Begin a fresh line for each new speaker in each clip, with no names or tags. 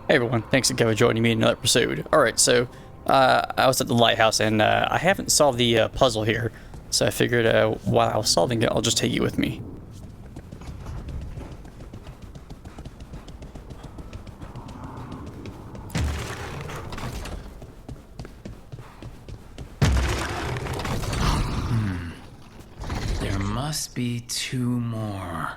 Hey everyone, thanks again for joining me in another episode. Alright, so I was at the lighthouse and I haven't solved the puzzle here. So I figured while I was solving it, I'll just take you with me.
There must be two more.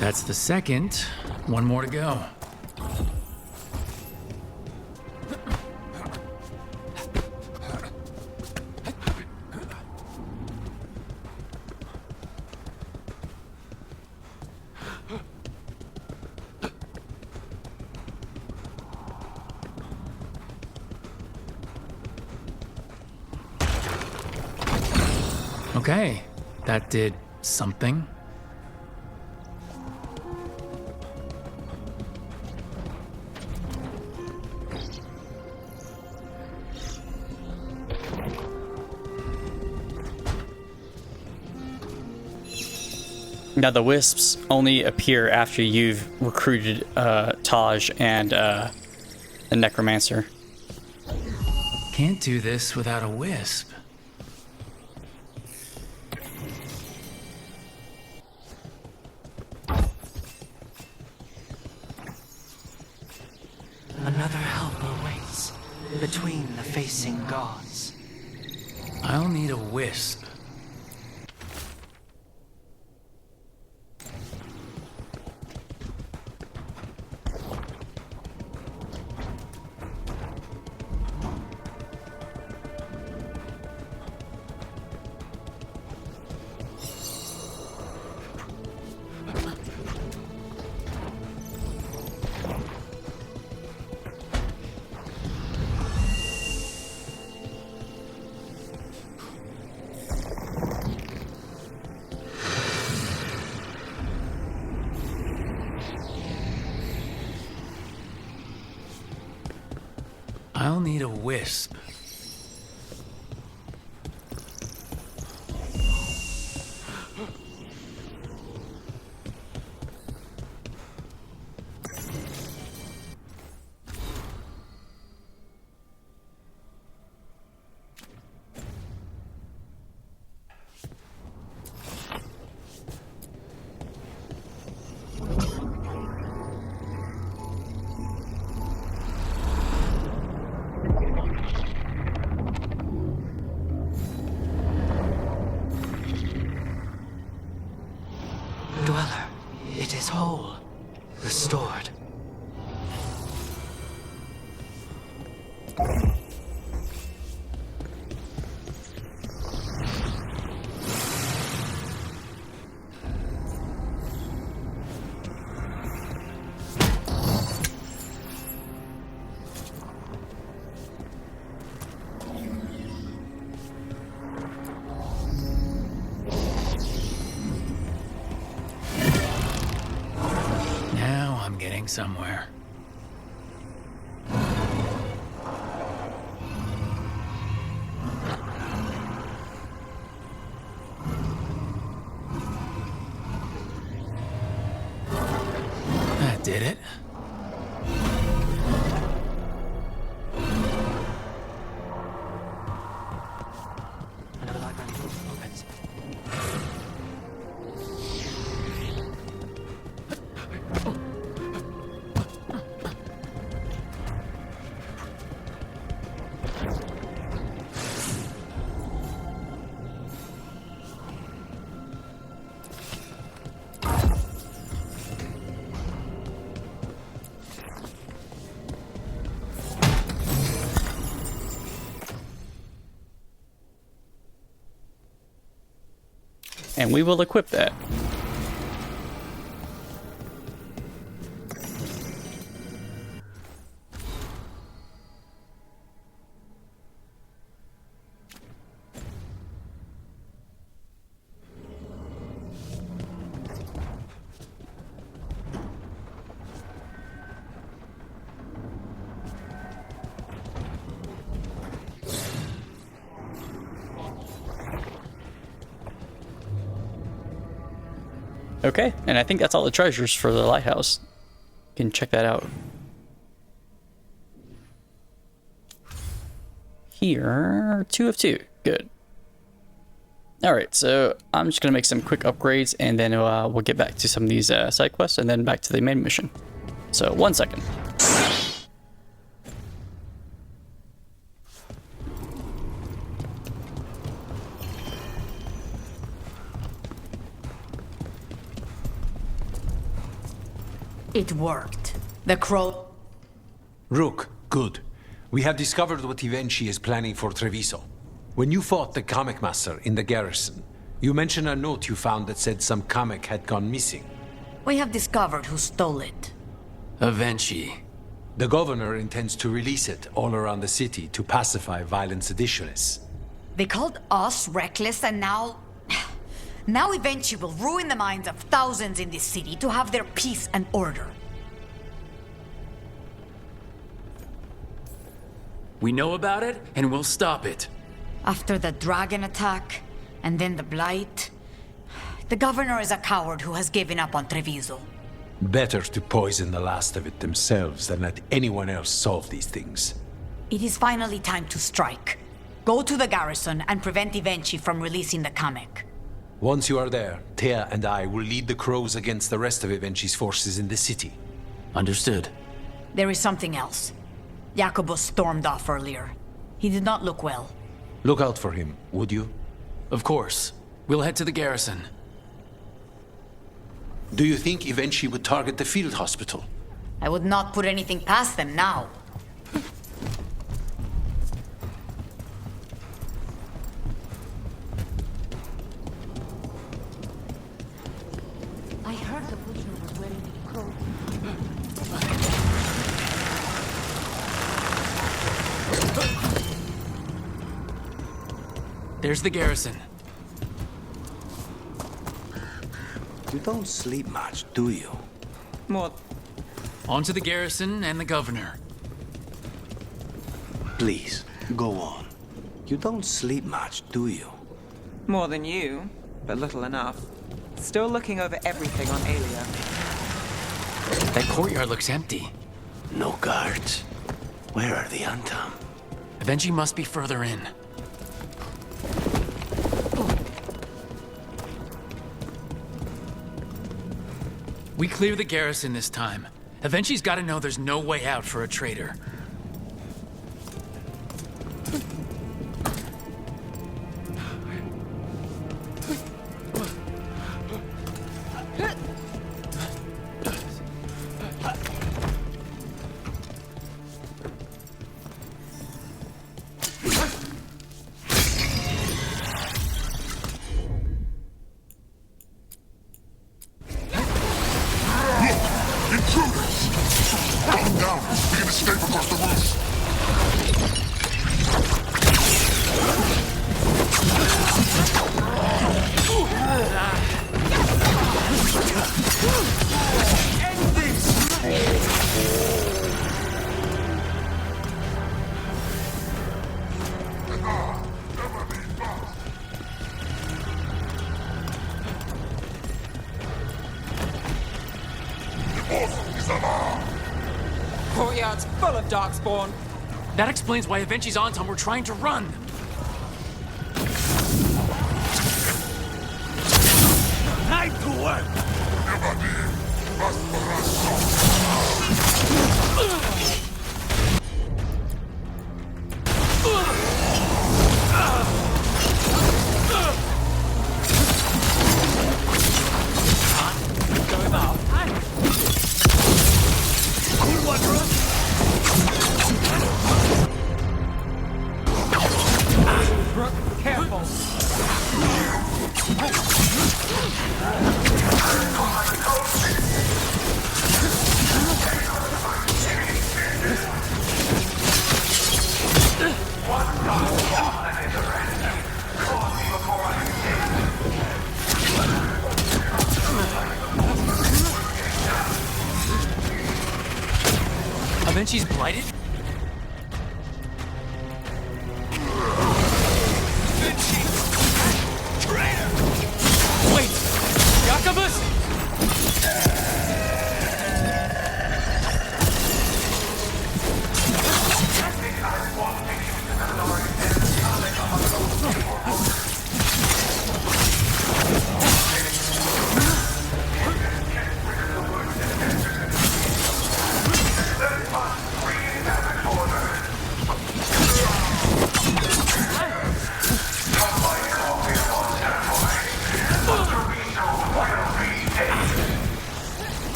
That's the second. One more to go. Okay, that did something.
Now the wisps only appear after you've recruited Taj and the necromancer.
Can't do this without a wisp.
Another helper waits between the facing gods.
I'll need a wisp. I'll need a wisp.
Dweller, it is whole, restored.
Now I'm getting somewhere. That did it.
Another library opens.
And we will equip that. Okay, and I think that's all the treasures for the lighthouse. You can check that out. Here, 2 of 2. Good. Alright, so I'm just going to make some quick upgrades, and then we'll get back to some of these side quests, and then back to the main mission. So, 1 second.
It worked. The crow...
Rook, good. We have discovered what Ivenchi is planning for Treviso. When you fought the comic master in the garrison, you mentioned a note you found that said some comic had gone missing.
We have discovered who stole it.
Eventually.
The governor intends to release it all around the city to pacify violent seditionists.
They called us reckless and now... Now eventually will ruin the minds of thousands in this city to have their peace and order.
We know about it, and we'll stop it.
After the dragon attack, and then the blight... The governor is a coward who has given up on Treviso.
Better to poison the last of it themselves than let anyone else solve these things.
It is finally time to strike. Go to the garrison and prevent Ivenchi from releasing the comic.
Once you are there, Thea and I will lead the crows against the rest of Ivenchi's forces in the city.
Understood.
There is something else. Jacobus stormed off earlier. He did not look well.
Look out for him, would you?
Of course. We'll head to the garrison.
Do you think Ivenchi would target the field hospital?
I would not put anything past them now. I heard the butcher was wearing a coat.
There's the garrison.
You don't sleep much, do you?
More.
On to the garrison and the governor.
Please, go on. You don't sleep much, do you?
More than you, but little enough. Still looking over everything on Aelia.
That courtyard looks empty.
No guards. Where are the Antam?
Eventually must be further in. We clear the garrison this time. Eventually's gotta know there's no way out for a traitor.
Courtyard's full of darkspawn.
That explains why Eventually's Anton were trying to run.
Time to work!
Rook, careful.
Eventually's blighted? Wait! Jacobus?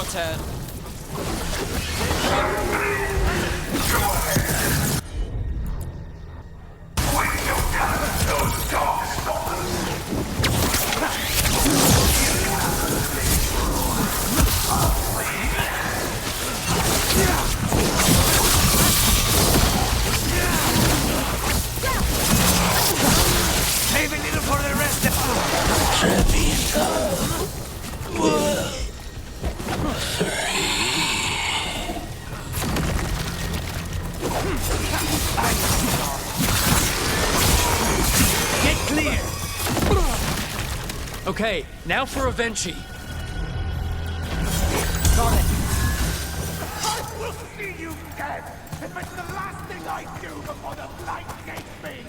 your turn.
Save a little for the rest of Get clear!
Okay, now for Avenchi.
Got it.
I will see you dead if it's the last thing I do before the light takes me!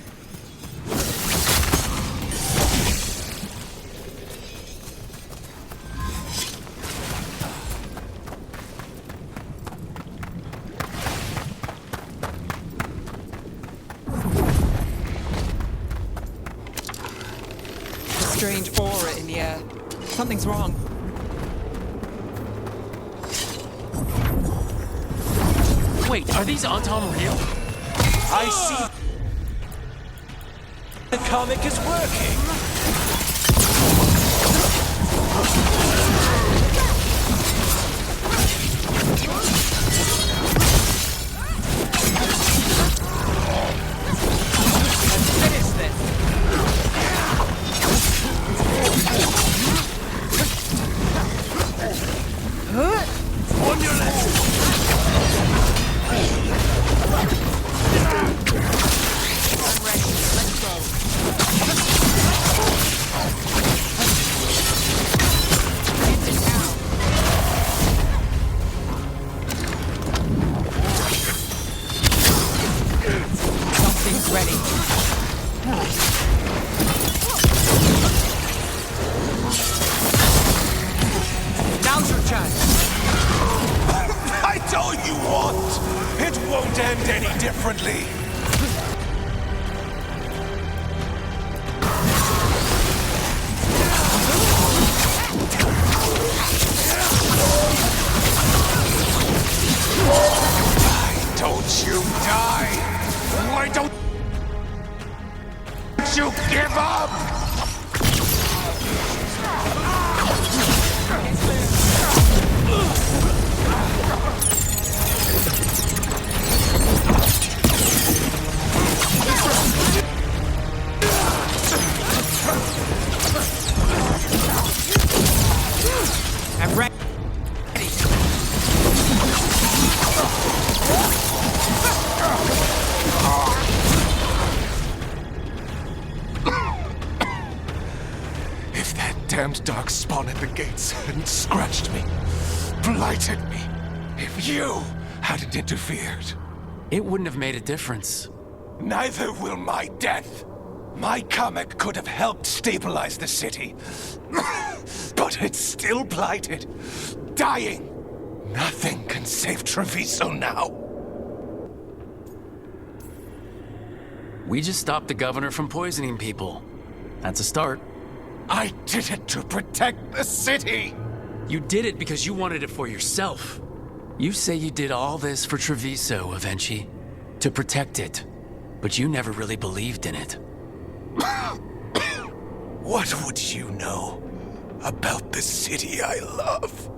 Strange aura in the air. Something's wrong.
Wait, are these Anton real?
I see. The comic is working.
Finish this.
On your left.
I'm ready. Let's go. Into town. Something's ready. Now's your chance.
I told you what! It won't end any differently! Why don't you die? Why don't you give up?
I'm ready.
If that damned dark spawn at the gates hadn't scratched me, blighted me, if you hadn't interfered,
It wouldn't have made a difference.
neither will my death. My comic could have helped stabilize the city, but it's still blighted, dying. Nothing can save Treviso now.
We just stopped the governor from poisoning people. That's a start.
I did it to protect the city.
You did it because you wanted it for yourself. You say you did all this for Treviso, Avenchi, to protect it, but you never really believed in it.
What would you know about the city I love?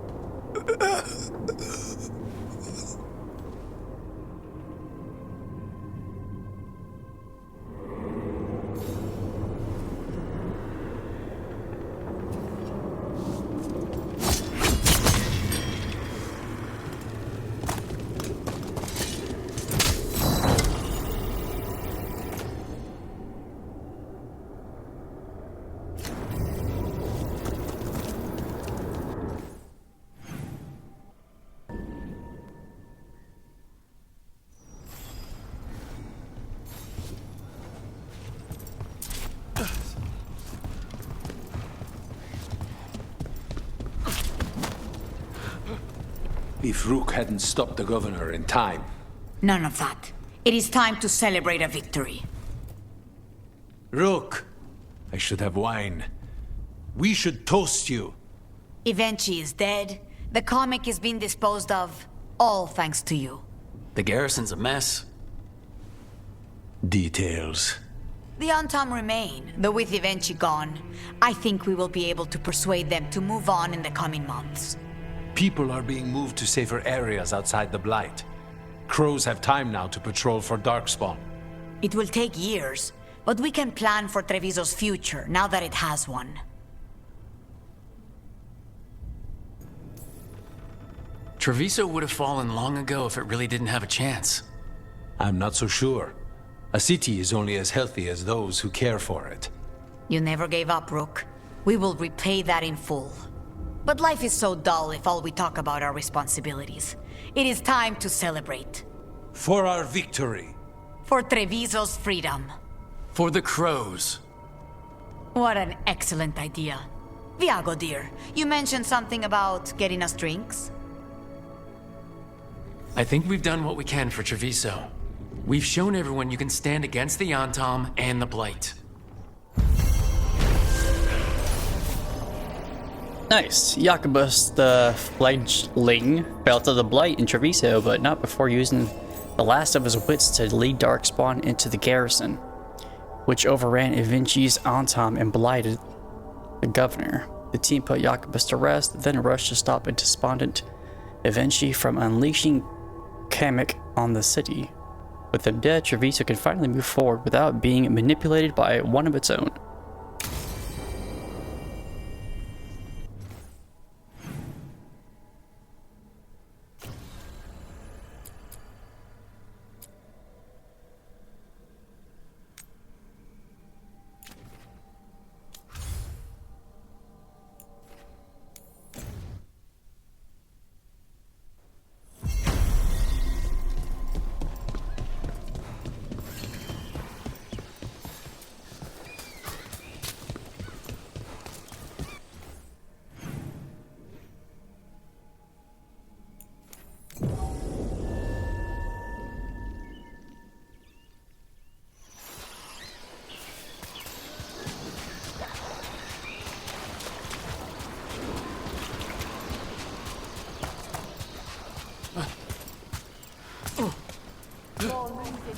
If Rook hadn't stopped the governor in time.
None of that. It is time to celebrate a victory.
Rook! I should have wine. We should toast you.
Evenchi is dead. The comic is being disposed of, all thanks to you.
The garrison's a mess.
Details.
The Antam remain, though with Ivenchi gone, I think we will be able to persuade them to move on in the coming months.
People are being moved to safer areas outside the Blight. Crows have time now to patrol for Darkspawn.
It will take years, but we can plan for Treviso's future now that it has one.
Treviso would have fallen long ago if it really didn't have a chance.
I'm not so sure. A city is only as healthy as those who care for it.
You never gave up, Rook. We will repay that in full. But life is so dull if all we talk about are responsibilities. It is time to celebrate.
For our victory.
For Treviso's freedom.
For the crows.
What an excellent idea. Viago, dear, you mentioned something about getting us drinks?
I think we've done what we can for Treviso. We've shown everyone you can stand against the Antam and the Blight.
Nice. Jacobus the fledgling fell to the Blight in Treviso, but not before using the last of his wits to lead Darkspawn into the garrison, which overran Ivenci's Antam and blighted the governor. The team put Jacobus to rest, then rushed to stop a despondent Ivenci from unleashing Kamek on the city. With them dead, Treviso can finally move forward without being manipulated by one of its own.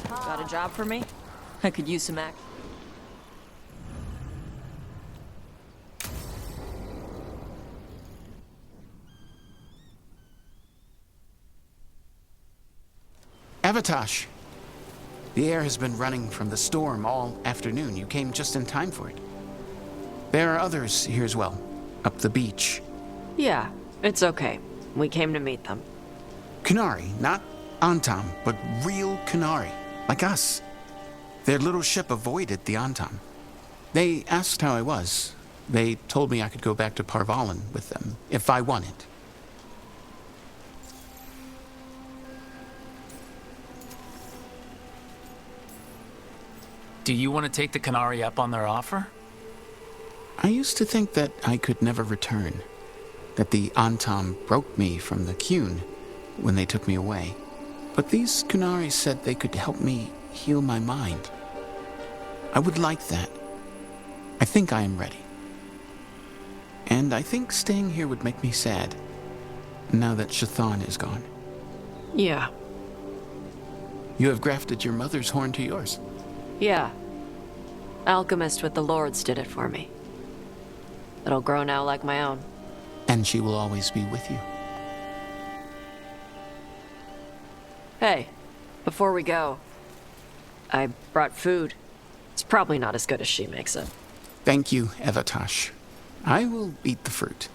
Got a job for me? I could use some act.
Avatosh! The air has been running from the storm all afternoon. You came just in time for it. There are others here as well, up the beach.
Yeah, it's okay. We came to meet them.
Kunari, not Antam, but real Kunari, like us. Their little ship avoided the Antam. They asked how I was. They told me I could go back to Parvalan with them, if I wanted.
Do you want to take the Canary up on their offer?
I used to think that I could never return. That the Antam broke me from the Qun when they took me away. But these Kunari said they could help me heal my mind. I would like that. I think I am ready. And I think staying here would make me sad, now that Shathan is gone.
Yeah.
You have grafted your mother's horn to yours.
Yeah. Alchemist with the Lords did it for me. It'll grow now like my own.
And she will always be with you.
Hey, before we go, I brought food. It's probably not as good as she makes it.
Thank you, Evatosh. I will eat the fruit.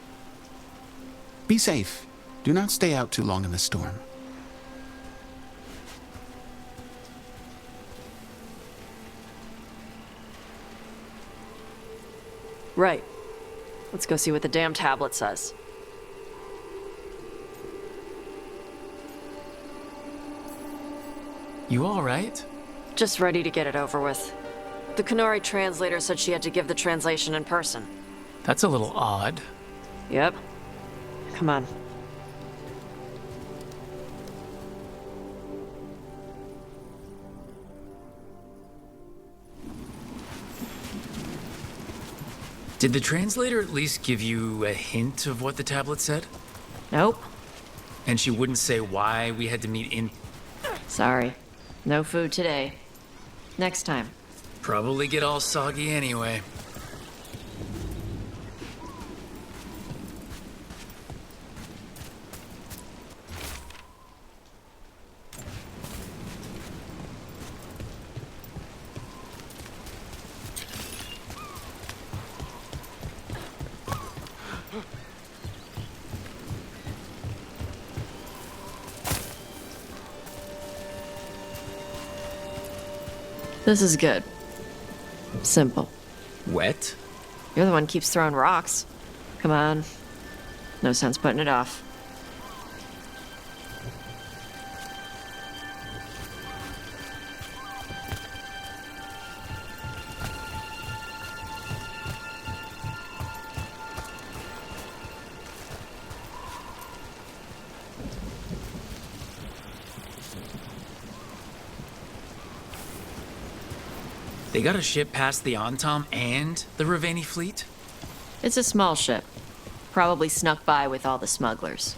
Be safe. Do not stay out too long in the storm.
Right. Let's go see what the damn tablet says.
You all right?
Just ready to get it over with. The Kunari translator said she had to give the translation in person.
That's a little odd.
Yep. Come on.
Did the translator at least give you a hint of what the tablet said?
Nope.
And she wouldn't say why we had to meet in...
Sorry. No food today. Next time.
Probably get all soggy anyway.
This is good. Simple.
Wet?
You're the one who keeps throwing rocks. Come on. No sense putting it off.
They got a ship past the Antom and the Raveni fleet?
It's a small ship. Probably snuck by with all the smugglers.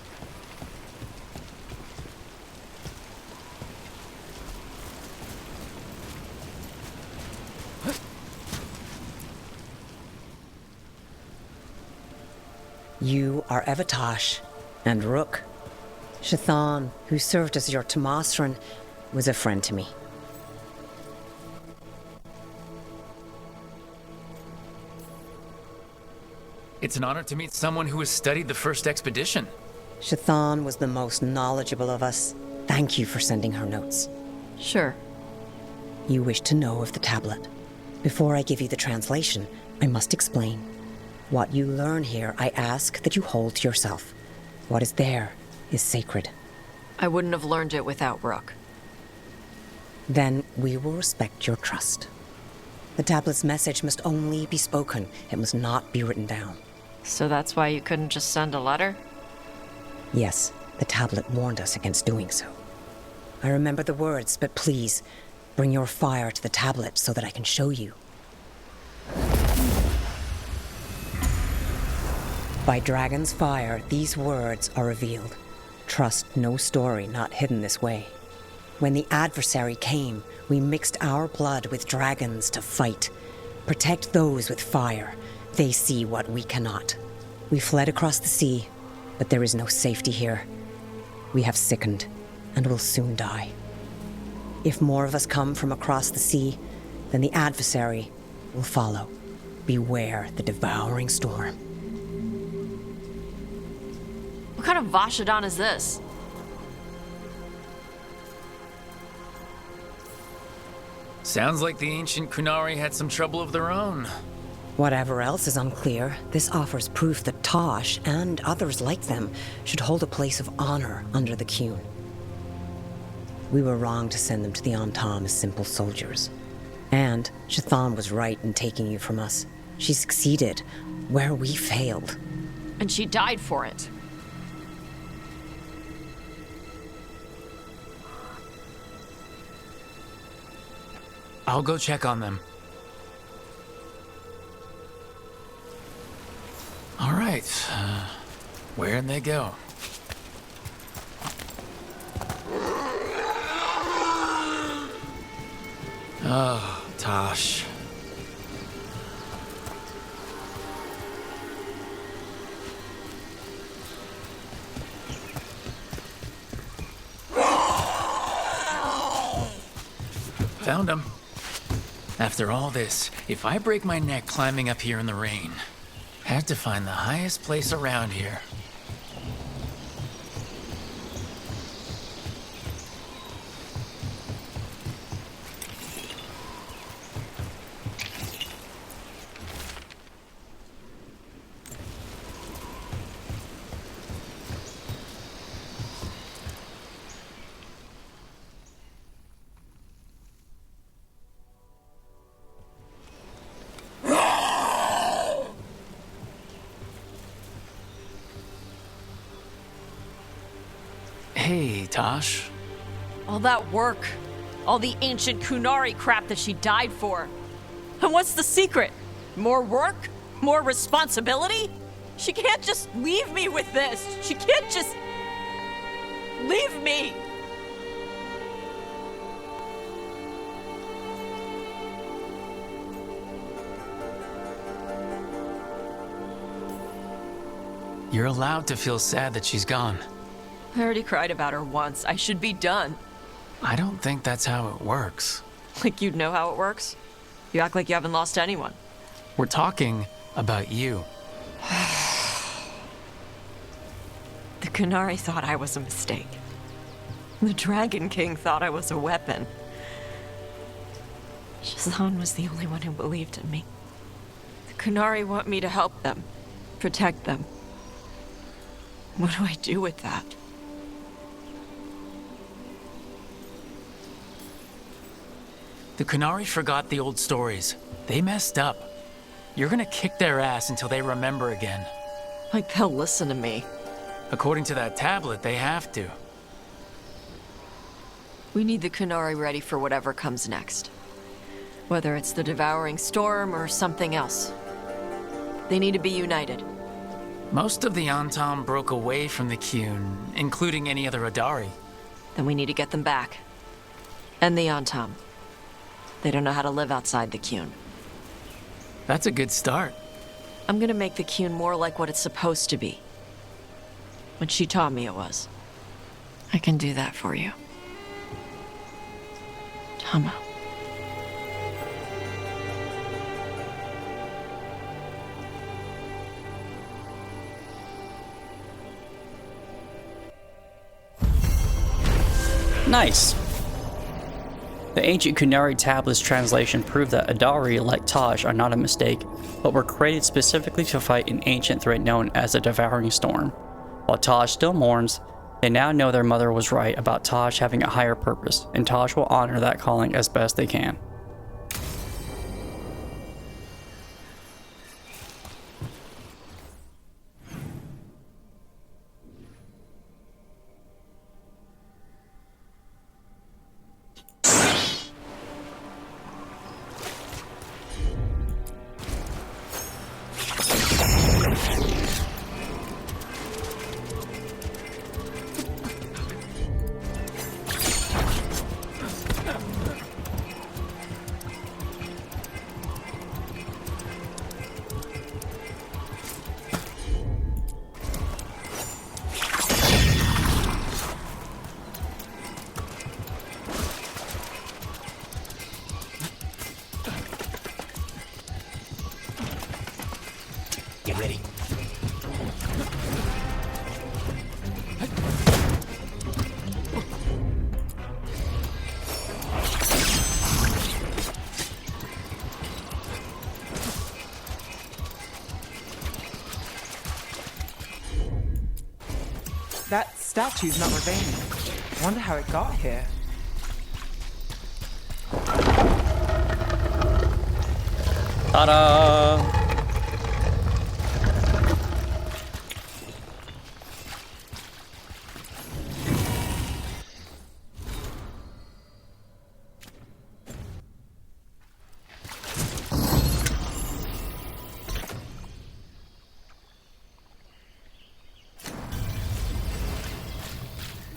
You are Evatosh and Rook. Shathan, who served as your Tomasran, was a friend to me.
It's an honor to meet someone who has studied the first expedition.
Shathan was the most knowledgeable of us. Thank you for sending her notes.
Sure.
You wish to know of the tablet. Before I give you the translation, I must explain. What you learn here, I ask that you hold to yourself. What is there is sacred.
I wouldn't have learned it without Rook.
Then we will respect your trust. The tablet's message must only be spoken. It must not be written down.
So that's why you couldn't just send a letter?
Yes, the tablet warned us against doing so. I remember the words, but please, bring your fire to the tablet so that I can show you. By Dragon's fire, these words are revealed. Trust no story not hidden this way. When the adversary came, we mixed our blood with dragons to fight. Protect those with fire. They see what we cannot. We fled across the sea, but there is no safety here. We have sickened, and will soon die. If more of us come from across the sea, then the adversary will follow. Beware the devouring storm.
What kind of Vashadon is this?
Sounds like the ancient Kunari had some trouble of their own.
Whatever else is unclear, this offers proof that Tosh and others like them should hold a place of honor under the Qun. We were wrong to send them to the Antom as simple soldiers. And Shathan was right in taking you from us. She succeeded where we failed.
And she died for it.
I'll go check on them. All right. Where'd they go? Oh, Tosh. Found him. After all this, if I break my neck climbing up here in the rain, I have to find the highest place around here. Hey, Tosh.
All that work. All the ancient Kunari crap that she died for. And what's the secret? More work? More responsibility? She can't just leave me with this. She can't just leave me.
You're allowed to feel sad that she's gone.
I already cried about her once. I should be done.
I don't think that's how it works.
Like you'd know how it works? You act like you haven't lost anyone.
We're talking about you.
The Qunari thought I was a mistake. The Dragon King thought I was a weapon. Shazan was the only one who believed in me. The Qunari want me to help them, protect them. What do I do with that?
The Qunari forgot the old stories. They messed up. You're gonna kick their ass until they remember again.
Like they'll listen to me.
According to that tablet, they have to.
We need the Qunari ready for whatever comes next. Whether it's the Devouring Storm or something else. They need to be united.
Most of the Antam broke away from the Qun, including any other Adari.
Then we need to get them back. And the Antam. They don't know how to live outside the Qun.
That's a good start.
I'm gonna make the Qun more like what it's supposed to be. What she taught me it was. I can do that for you. Tama.
Nice. The ancient Qunari tablets translation proved that Adari, like Taj, are not a mistake, but were created specifically to fight an ancient threat known as the Devouring Storm. While Taj still mourns, they now know their mother was right about Taj having a higher purpose, and Taj will honor that calling as best they can.
Get ready.
That statue's not remaining. Wonder how it got here.
Ta-da!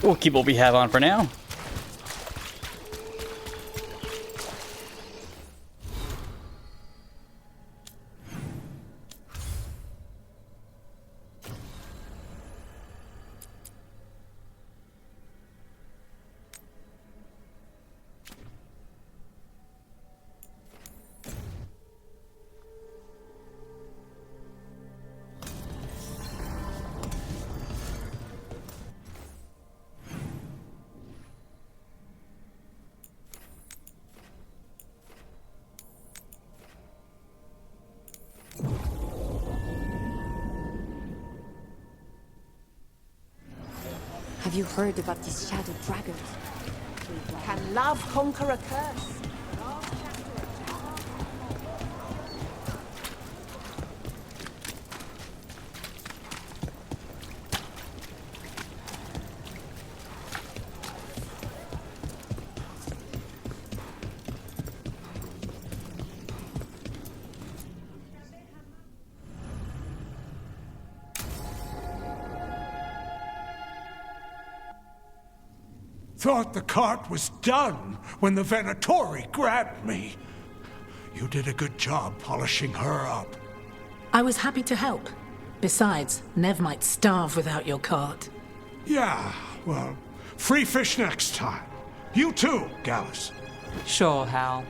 We'll keep what we have on for now.
Have you heard about these shadow dragons?
Can love conquer a curse?
Thought the cart was done when the Venatori grabbed me. You did a good job polishing her up.
I was happy to help. Besides, Nev might starve without your cart.
Yeah, well, free fish next time. You too, Gallus.
Sure, Hal.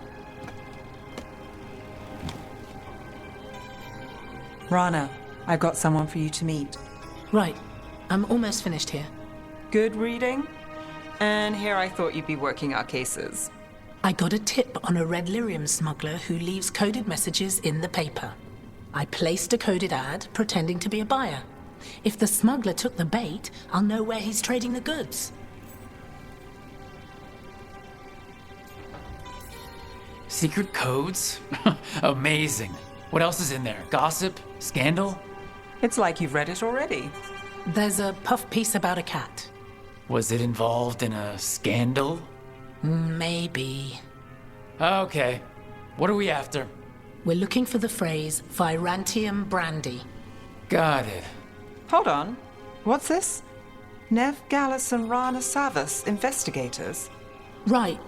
Rana, I've got someone for you to meet.
Right. I'm almost finished here.
Good reading? And here I thought you'd be working our cases.
I got a tip on a red lyrium smuggler who leaves coded messages in the paper. I placed a coded ad pretending to be a buyer. If the smuggler took the bait, I'll know where he's trading the goods.
Secret codes? Amazing. What else is in there? Gossip? Scandal?
It's like you've read it already.
There's a puff piece about a cat.
Was it involved in a scandal?
Maybe.
Okay. What are we after?
We're looking for the phrase Virantium brandy.
Got it.
Hold on. What's this? Nev, Gallus, and Rana Savas, investigators.
Right.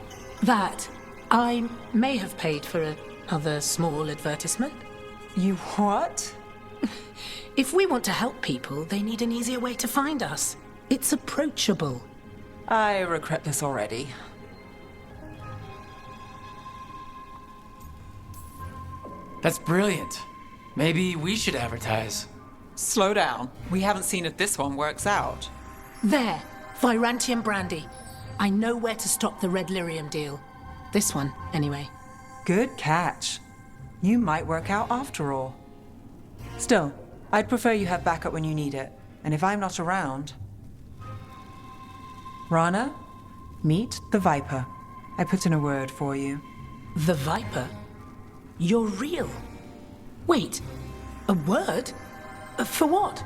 That. I may have paid for another small advertisement.
You what?
If we want to help people, they need an easier way to find us. It's approachable.
I regret this already.
That's brilliant. Maybe we should advertise.
Slow down. We haven't seen if this one works out.
There. Virantium brandy. I know where to stop the red lyrium deal. This one, anyway.
Good catch. You might work out after all. Still, I'd prefer you have backup when you need it. And if I'm not around... Rana, meet the Viper. I put in a word for you.
The Viper? You're real? Wait, a word? For what?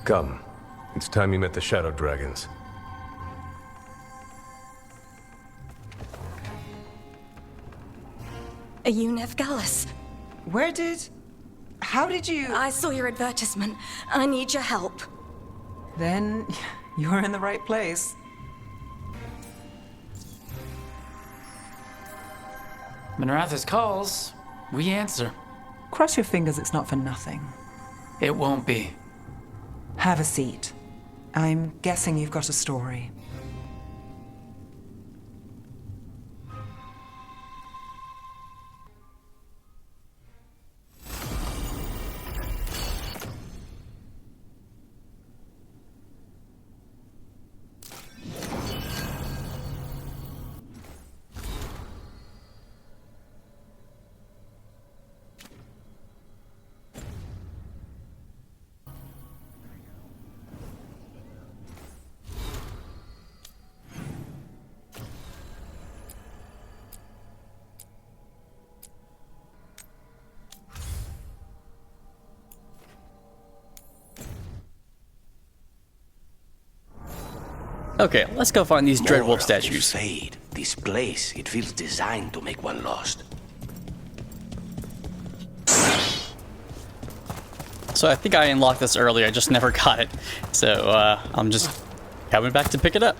Come. It's time you met the Shadow Dragons.
Are you Nev Gallus?
How did you...
I saw your advertisement. I need your help.
Then you're in the right place.
Minratha's calls. We answer.
Cross your fingers it's not for nothing.
It won't be.
Have a seat. I'm guessing you've got a story.
Okay, let's go find these Dreadwolf statues.
Fade. This place, it feels designed to make one lost.
So I think I unlocked this earlier, I just never got it. So I'm just coming back to pick it up.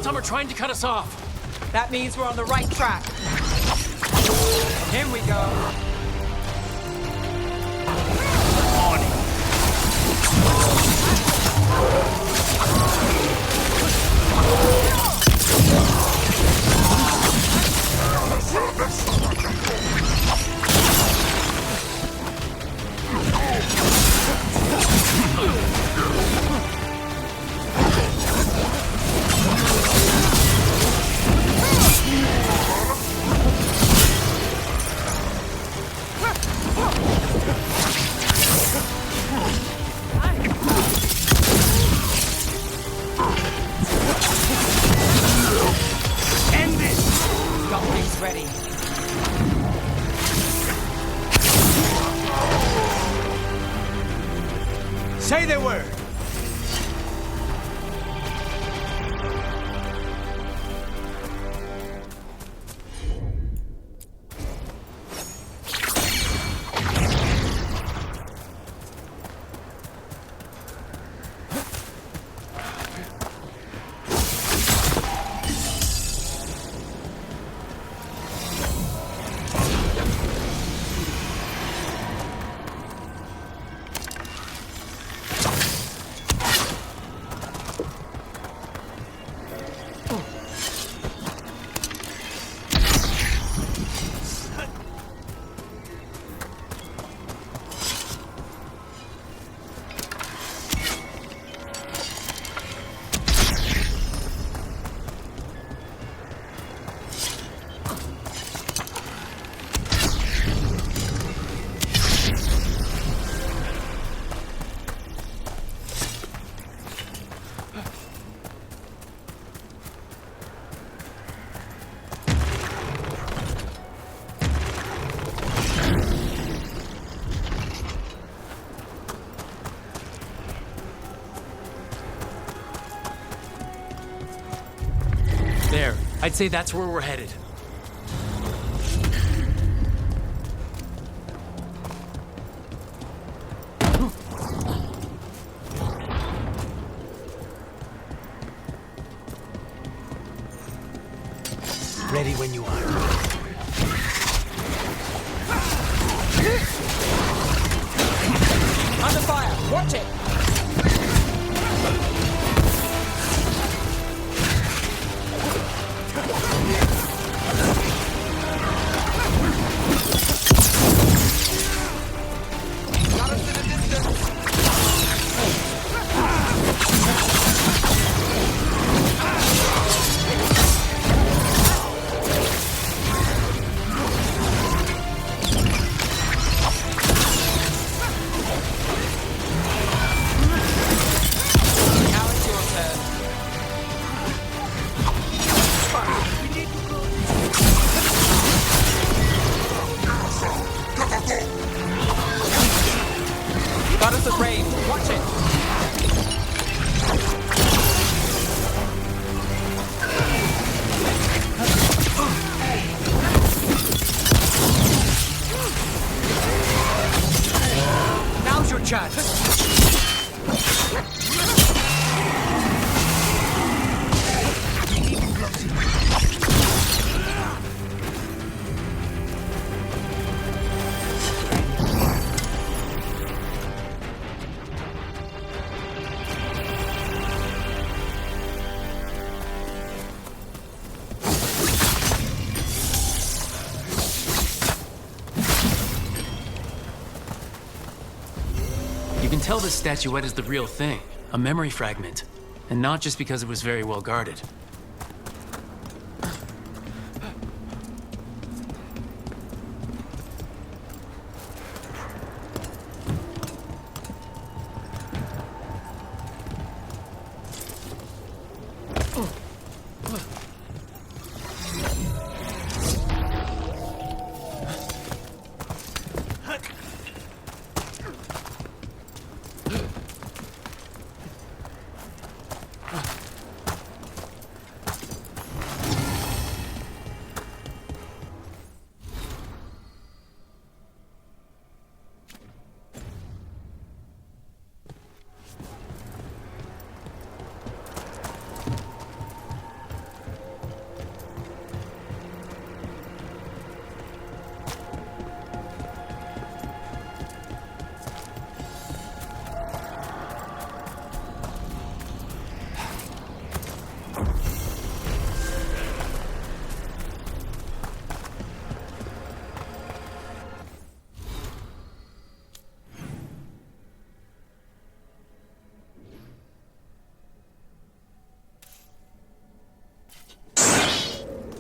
Antom are trying to cut us off.
That means we're on the right track. Here we go. Ready.
Say the word.
There. I'd say that's where we're headed.
Ready when you are.
Under fire! Watch it!
Tell this statuette is the real thing, a memory fragment, and not just because it was very well guarded.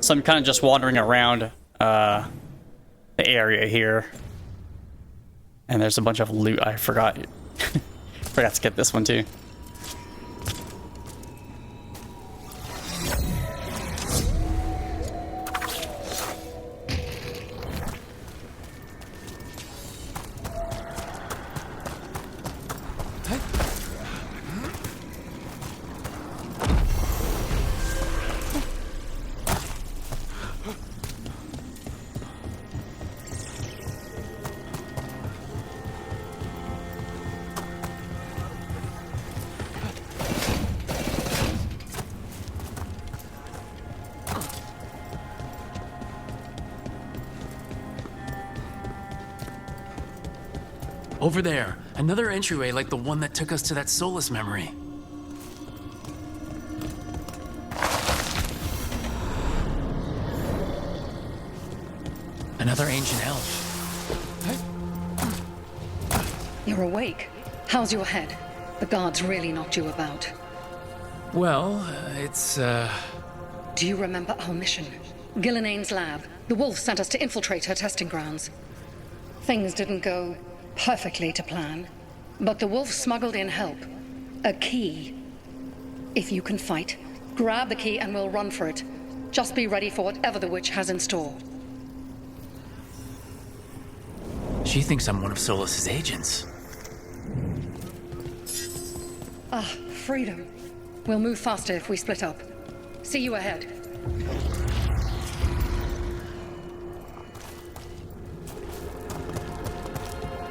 So I'm kind of just wandering around the area here. And there's a bunch of loot I forgot. Forgot to get this one too.
Over there, another entryway like the one that took us to that Solas memory. Another ancient elf.
You're awake. How's your head? The guards really knocked you about.
Well, it's,
Do you remember our mission? Gillenane's lab. The wolf sent us to infiltrate her testing grounds. Things didn't go perfectly to plan, but the wolf smuggled in help. A key. If you can fight, grab the key and we'll run for it. Just be ready for whatever the witch has in store.
She thinks I'm one of Solas' agents.
Ah, freedom. We'll move faster if we split up. See you ahead.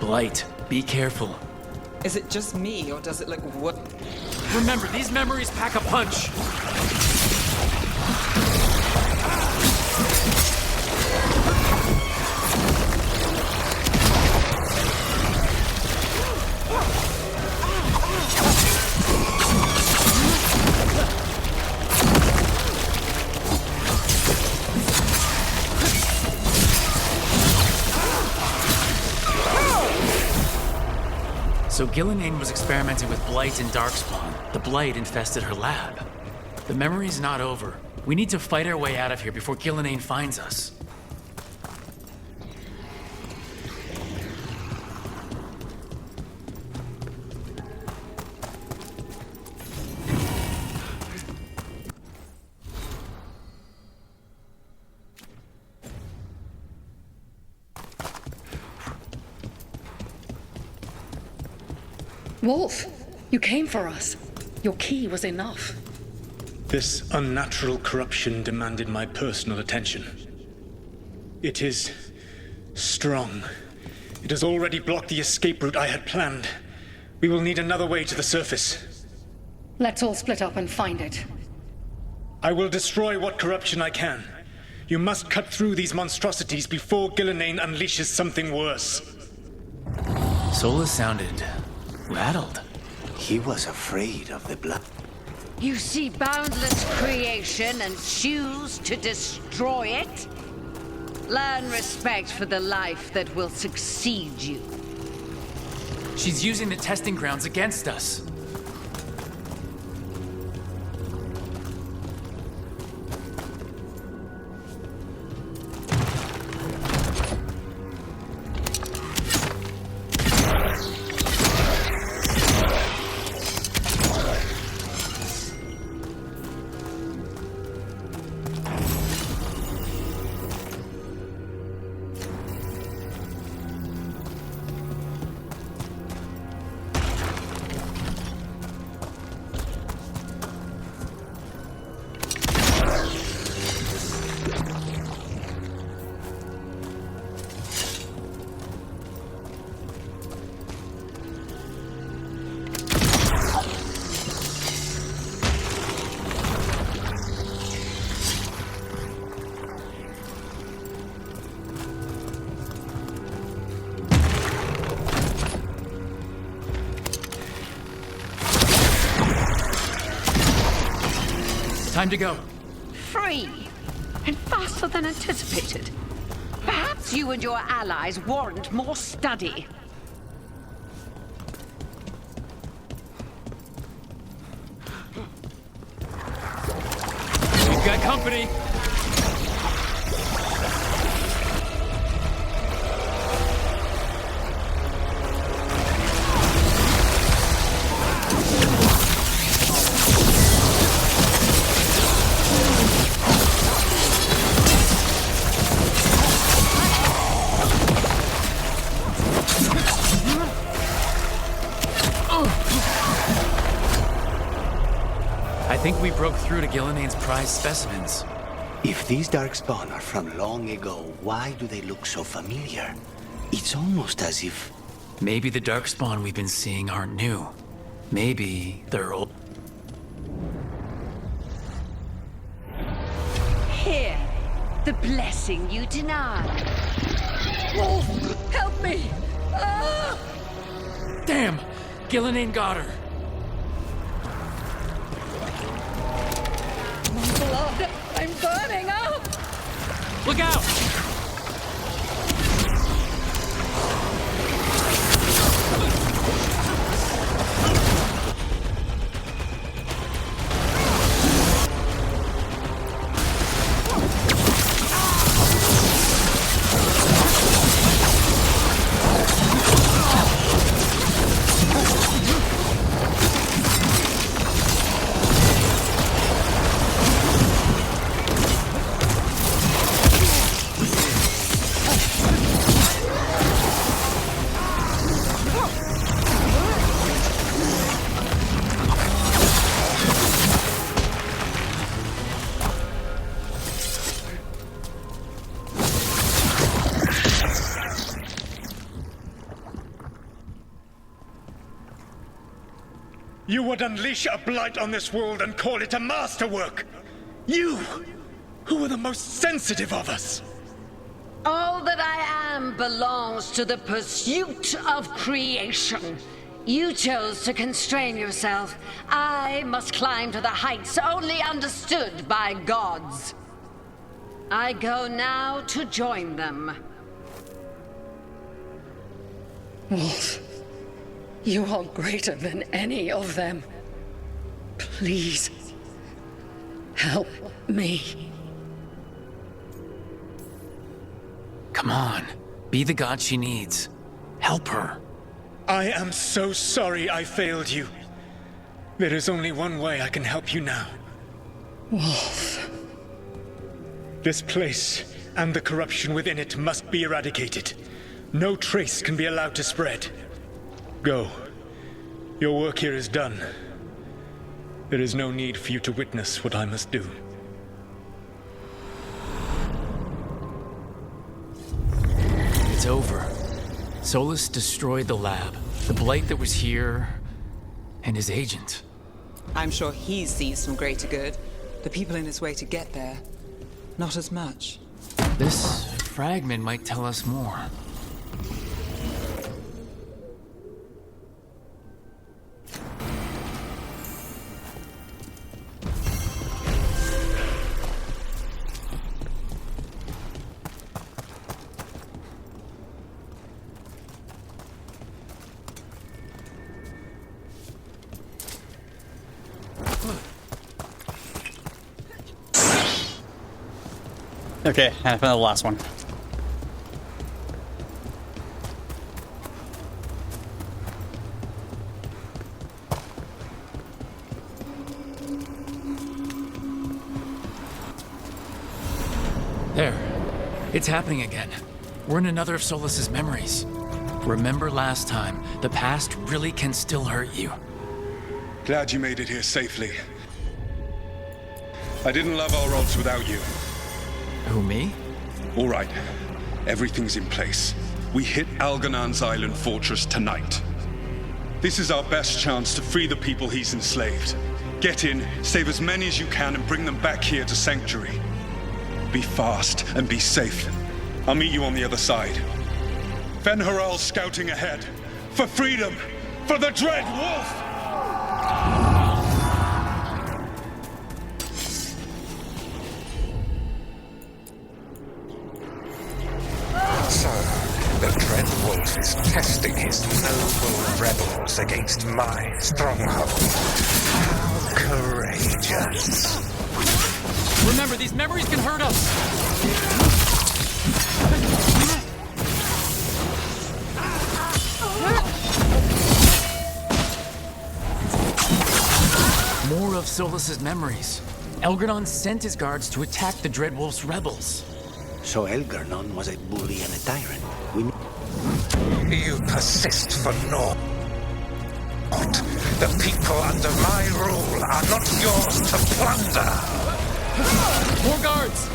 Blight, be careful.
Is it just me, or does it look what?
Remember, these memories pack a punch. So Gillenane was experimenting with Blight and Darkspawn. The Blight infested her lab. The memory's not over. We need to fight our way out of here before Gillenane finds us.
Wolf, you came for us. Your key was enough.
This unnatural corruption demanded my personal attention. It is strong. It has already blocked the escape route I had planned. We will need another way to the surface.
Let's all split up and find it.
I will destroy what corruption I can. You must cut through these monstrosities before Gillenane unleashes something worse.
Solas sounded rattled.
He was afraid of the blood.
You see boundless creation and choose to destroy it? Learn respect for the life that will succeed you.
She's using the testing grounds against us. Time to go.
Free, and faster than anticipated. Perhaps you and your allies warrant more study.
We've got company. think we broke through to Gillinane's prized specimens.
If these darkspawn are from long ago, why do they look so familiar? It's almost as if...
Maybe the darkspawn we've been seeing aren't new. Maybe they're old.
Here, the blessing you denied. Wolf, help me! Ah!
Damn! Gillinane got her!
Blood! I'm burning up!
Look out!
You would unleash a blight on this world and call it a masterwork! You, who were the most sensitive of us!
All that I am belongs to the pursuit of creation. You chose to constrain yourself. I must climb to the heights only understood by gods. I go now to join them.
Wolf, you are greater than any of them. Please, help me.
Come on. Be the god she needs. Help her.
I am so sorry I failed you. There is only one way I can help you now.
Wolf.
This place and the corruption within it must be eradicated. No trace can be allowed to spread. Go. Your work here is done. There is no need for you to witness what I must do.
It's over. Solas destroyed the lab, the blight that was here, and his agent.
I'm sure he sees some greater good. The people in his way to get there, not as much.
This fragment might tell us more.
Okay, and I found the last one.
There. It's happening again. We're in another of Solas's memories. Remember last time, the past really can still hurt you.
Glad you made it here safely. I didn't love our odds without you.
Who, me?
All right. Everything's in place. We hit Algernon's island fortress tonight. This is our best chance to free the people he's enslaved. Get in, save as many as you can, and bring them back here to Sanctuary. Be fast and be safe. I'll meet you on the other side. Fen'Harel scouting ahead. For freedom! For the Dread Wolf!
So, the Dread Wolf is testing his noble rebels against my stronghold. How courageous.
Remember, these memories can hurt us! More of Solas's memories. Elgernon sent his guards to attack the Dreadwolf's rebels.
So Elgernon was a bully and a tyrant.
You persist for naught. not. The people under my rule are not yours to plunder.
More guards!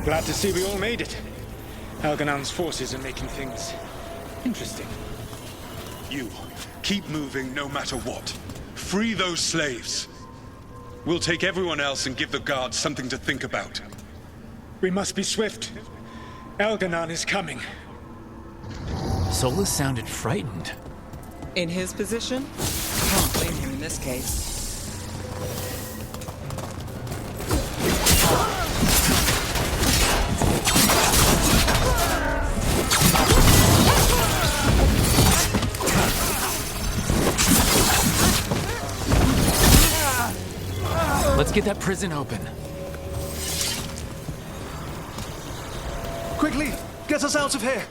Glad to see we all made it. Alganan's forces are making things interesting.
You, keep moving no matter what. Free those slaves. We'll take everyone else and give the guards something to think about.
We must be swift. Elganan is coming.
Solas sounded frightened.
In his position, can't blame him in this case.
Let's get that prison open.
Quickly, get us out of here.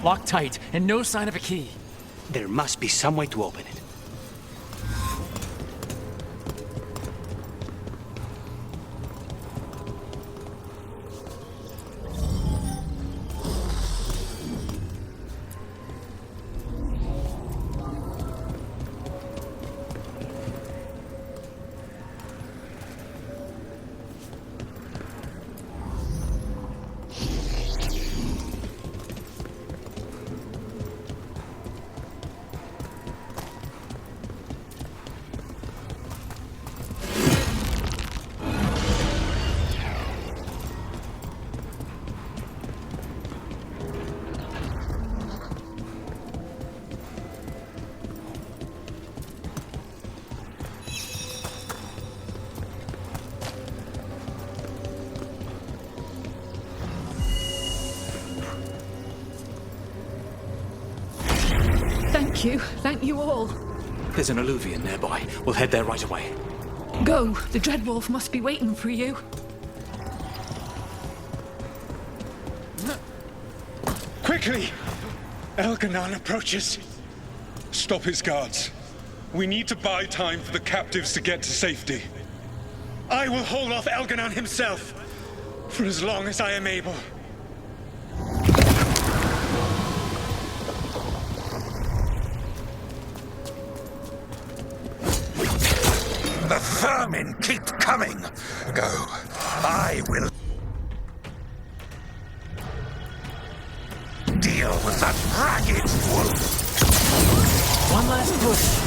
Locked tight, and no sign of a key.
There must be some way to open it.
Thank you all.
There's an alluvion nearby. We'll head there right away.
Go. The Dreadwolf must be waiting for you.
Quickly! Elganan approaches.
Stop his guards. We need to buy time for the captives to get to safety.
I will hold off Elganan himself for as long as I am able.
The vermin keep coming. Go. I will deal with that ragged wolf.
One last push.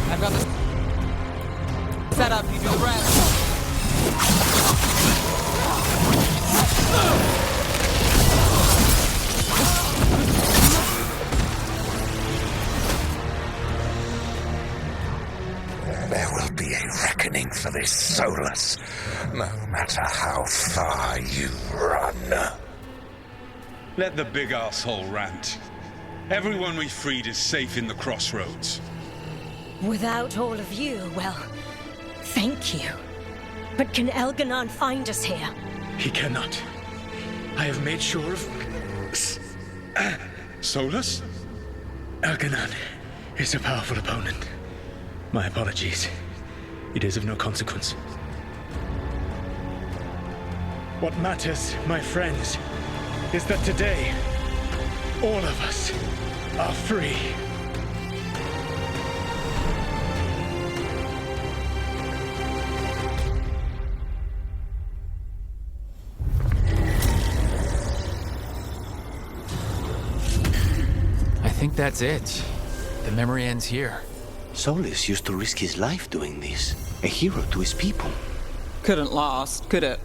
I've got this set up, you do the rest.
There will be a reckoning for this, Solas, no matter how far you run.
Let the big asshole rant. Everyone we freed is safe in the crossroads.
Without all of you, well, thank you. But can Elganan find us here?
He cannot. I have made sure of...
Solas?
Elganan is a powerful opponent. My apologies. It is of no consequence. What matters, my friends, is that today, all of us are free.
I think that's it. The memory ends here.
Solas used to risk his life doing this. A hero to his people.
Couldn't last, could it?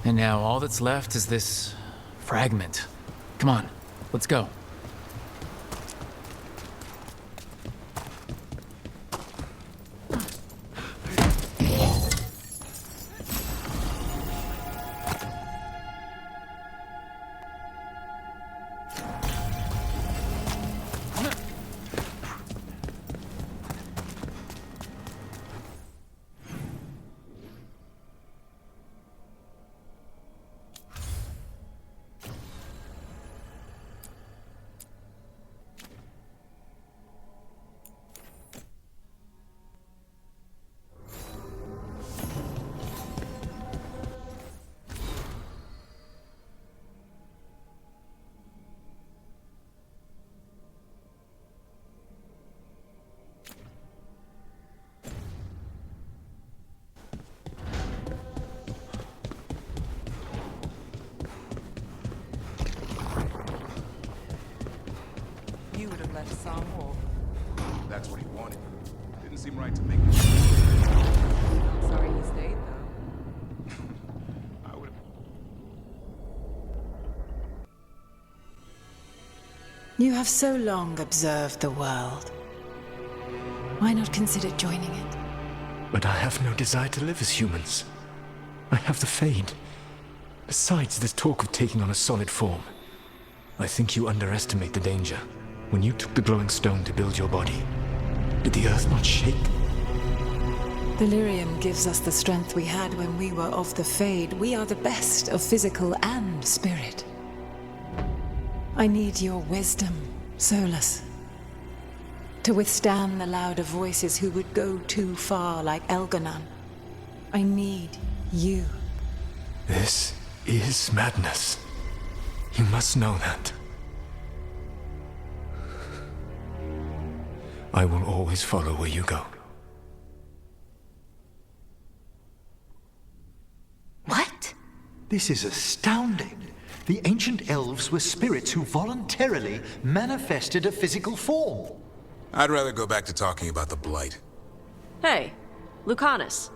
And now all that's left is this fragment. Come on, let's go.
You would have left some more.
That's what he wanted. Didn't seem right to make
Sorry he stayed, though.
I would.
You have so long observed the world. Why not consider joining it?
But I have no desire to live as humans. I have the Fade. Besides, this talk of taking on a solid form. I think you underestimate the danger. When you took the glowing stone to build your body, did the earth not shake?
Delirium gives us the strength we had when we were of the Fade. We are the best of physical and spirit. I need your wisdom, Solas. To withstand the louder voices who would go too far like Elganon. I need you.
This is madness. You must know that. I will always follow where you go.
What?
This is astounding. The ancient elves were spirits who voluntarily manifested a physical form.
I'd rather go back to talking about the Blight.
Hey, Lucanus.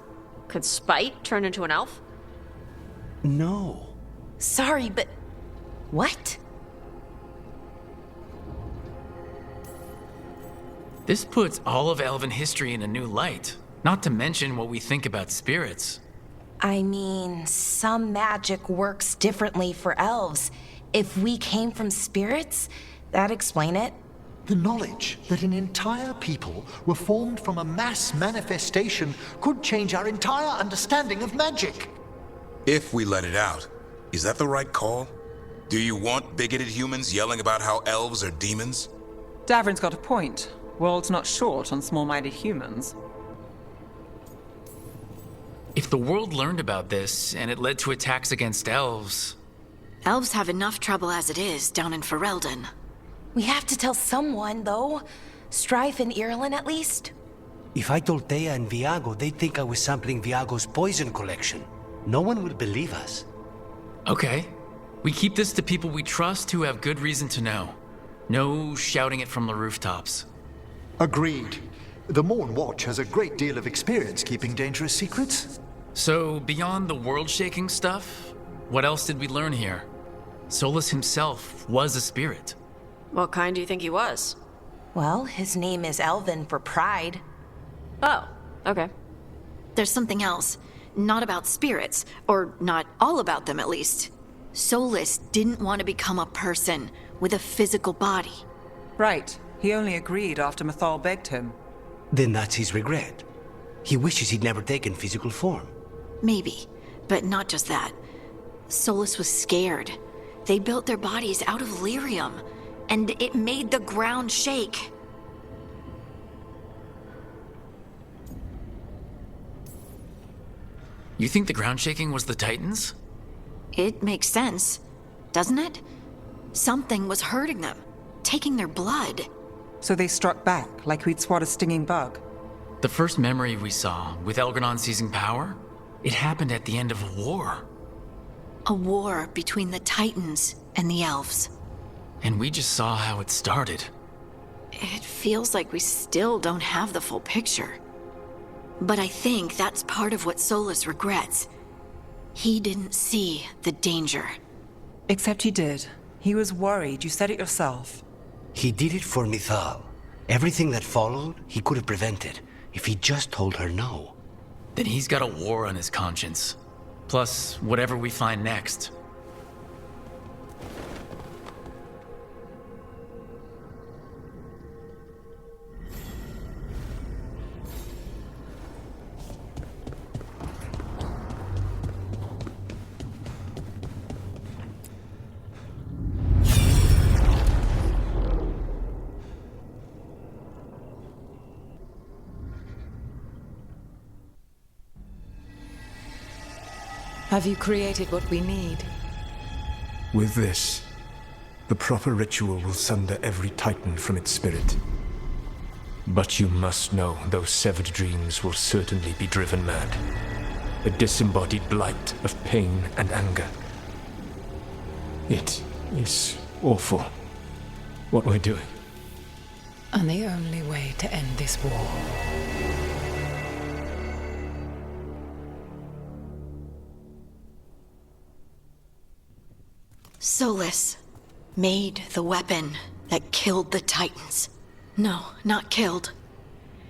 Could Spite turn into an elf?
No.
Sorry, but... what?
This puts all of elven history in a new light, not to mention what we think about spirits.
I mean, some magic works differently for elves. If we came from spirits, that'd explain it.
The knowledge that an entire people were formed from a mass manifestation could change our entire understanding of magic.
If we let it out, is that the right call? Do you want bigoted humans yelling about how elves are demons?
Davrin's got a point. World's not short on small-minded humans.
If the world learned about this, and it led to attacks against elves...
Elves have enough trouble as it is down in Ferelden. We have to tell someone, though. Strife and Irulan, at least.
If I told Thea and Viago, they'd think I was sampling Viago's poison collection. No one will believe us.
Okay. We keep this to people we trust who have good reason to know. No shouting it from the rooftops.
Agreed. The Morn Watch has a great deal of experience keeping dangerous secrets.
So, beyond the world-shaking stuff, what else did we learn here? Solas himself was a spirit.
What kind do you think he was?
Well, his name is Elven for pride.
Oh, okay.
There's something else. Not about spirits, or not all about them at least. Solas didn't want to become a person with a physical body.
Right. He only agreed after Mathal begged him.
Then that's his regret. He wishes he'd never taken physical form.
Maybe, but not just that. Solas was scared. They built their bodies out of lyrium, and it made the ground shake.
You think the ground shaking was the Titans?
It makes sense, doesn't it? Something was hurting them, taking their blood.
So they struck back, like we'd swat a stinging bug.
The first memory we saw, with Elganon seizing power, it happened at the end of a war.
A war between the Titans and the elves.
And we just saw how it started.
It feels like we still don't have the full picture.
But I think that's part of what Solas regrets. He didn't see the danger.
Except he did. He was worried. You said it yourself.
He did it for Mythal. Everything that followed, he could have prevented if he just told her no.
Then he's got a war on his conscience. Plus, whatever we find next.
Have you created what we need?
With this, the proper ritual will sunder every titan from its spirit. But you must know those severed dreams will certainly be driven mad. A disembodied blight of pain and anger. It is awful what we're doing.
And the only way to end this war.
Solas made the weapon that killed the Titans. No, not killed.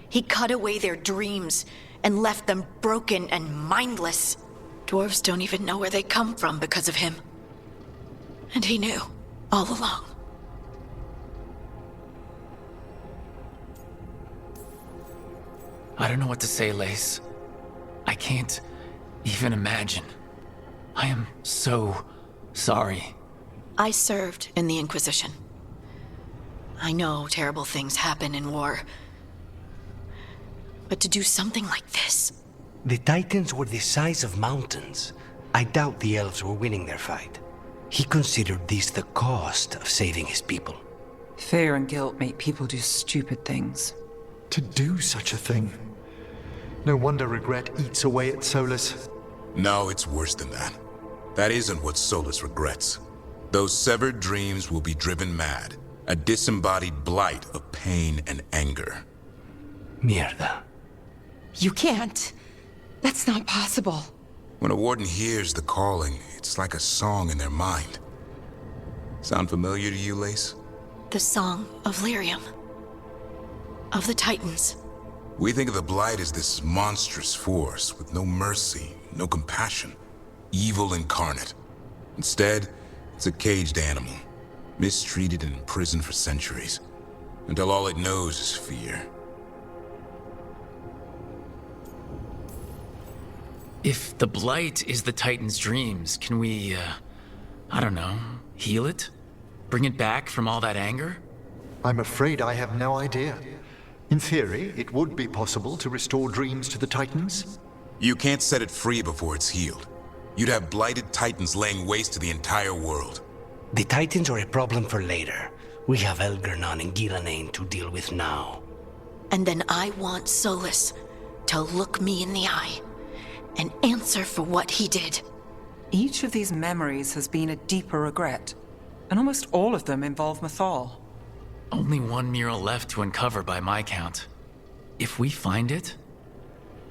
He cut away their dreams and left them broken and mindless. Dwarves don't even know where they come from because of him. And he knew, all along.
I don't know what to say, Lace. I can't even imagine. I am so sorry.
I served in the Inquisition. I know terrible things happen in war. But to do something like this...
The Titans were the size of mountains. I doubt the elves were winning their fight. He considered this the cost of saving his people.
Fear and guilt make people do stupid things.
To do such a thing. No wonder regret eats away at Solas.
No, it's worse than that. That isn't what Solas regrets. Those severed dreams will be driven mad. A disembodied blight of pain and anger.
Mierda.
You can't. That's not possible.
When a warden hears the calling, it's like a song in their mind. Sound familiar to you, Lace?
The Song of Lyrium. Of the Titans.
We think of the Blight as this monstrous force with no mercy, no compassion. Evil incarnate. Instead, it's a caged animal. Mistreated and imprisoned for centuries. Until all it knows is fear.
If the Blight is the Titan's dreams, can we, I don't know, heal it? Bring it back from all that anger?
I'm afraid I have no idea. In theory, it would be possible to restore dreams to the Titans.
You can't set it free before it's healed. You'd have blighted Titans laying waste to the entire world.
The Titans are a problem for later. We have Elgar'nan and Ghilanane to deal with now.
And then I want Solas to look me in the eye and answer for what he did.
Each of these memories has been a deeper regret, and almost all of them involve Mythal.
Only one mural left to uncover by my count. If we find it,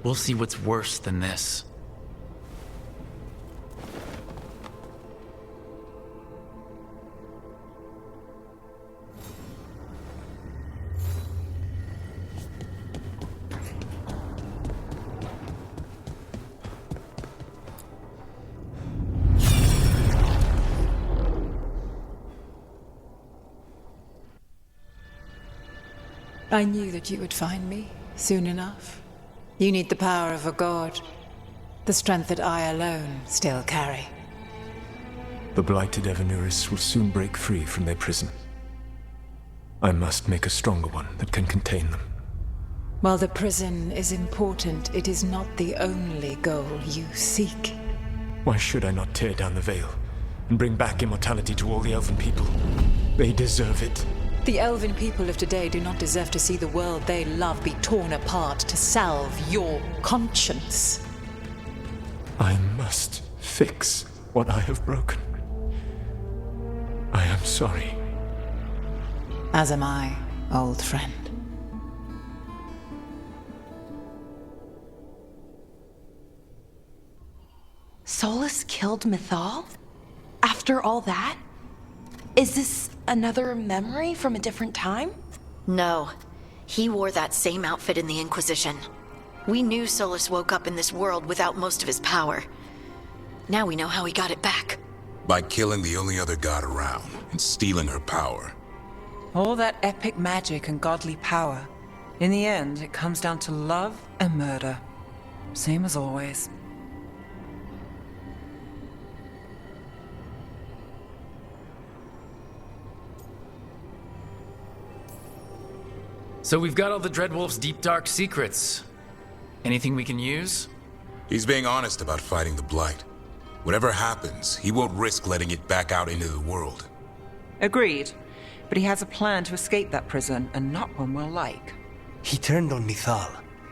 we'll see what's worse than this.
I knew that you would find me soon enough. You need the power of a god, the strength that I alone still carry.
The blighted Evanuris will soon break free from their prison. I must make a stronger one that can contain them.
While the prison is important, it is not the only goal you seek.
Why should I not tear down the veil and bring back immortality to all the elven people? They deserve it.
The elven people of today do not deserve to see the world they love be torn apart to salve your conscience.
I must fix what I have broken. I am sorry.
As am I, old friend.
Solas killed Mythal? After all that? Is this another memory from a different time?
No. He wore that same outfit in the Inquisition. We knew Solas woke up in this world without most of his power. Now we know how he got it back.
By killing the only other god around and stealing her power.
All that epic magic and godly power. In the end, it comes down to love and murder. Same as always.
So we've got all the Dreadwolf's deep dark secrets. Anything we can use?
He's being honest about fighting the Blight. Whatever happens, he won't risk letting it back out into the world.
Agreed. But he has a plan to escape that prison, and not one we'll like.
He turned on Mythal,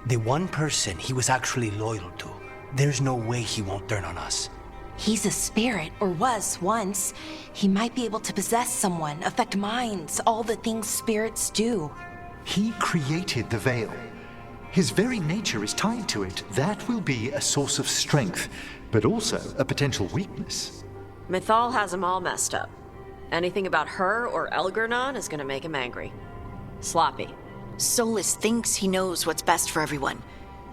the one person he was actually loyal to. There's no way he won't turn on us.
He's a spirit, or was once. He might be able to possess someone, affect minds, all the things spirits do.
He created the Veil. His very nature is tied to it. That will be a source of strength, but also a potential weakness.
Mythal has him all messed up. Anything about her or Elgernon is gonna make him angry. Sloppy.
Solas thinks he knows what's best for everyone.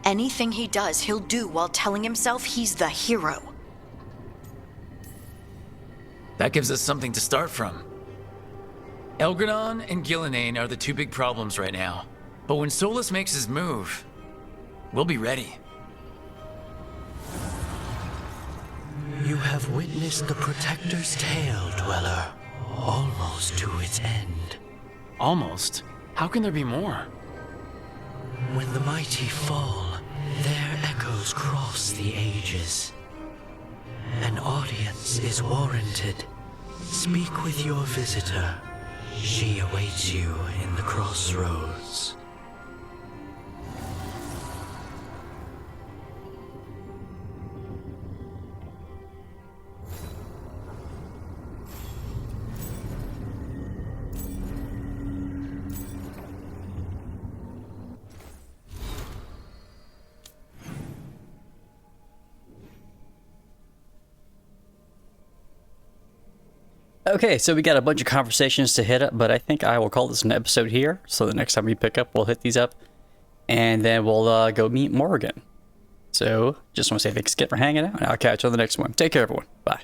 Anything he does, he'll do while telling himself he's the hero.
That gives us something to start from. Elgernon and Gillenane are the two big problems right now. But when Solas makes his move, we'll be ready.
You have witnessed the Protector's tale, Dweller, almost to its end.
Almost? How can there be more?
When the mighty fall, their echoes cross the ages. An audience is warranted. Speak with your visitor. She awaits you in the crossroads.
Okay, so we got a bunch of conversations to hit up, but I think I will call this an episode here. So the next time we pick up, we'll hit these up, and then we'll go meet Morrigan. So just want to say thanks again for hanging out, and I'll catch you on the next one. Take care, everyone. Bye.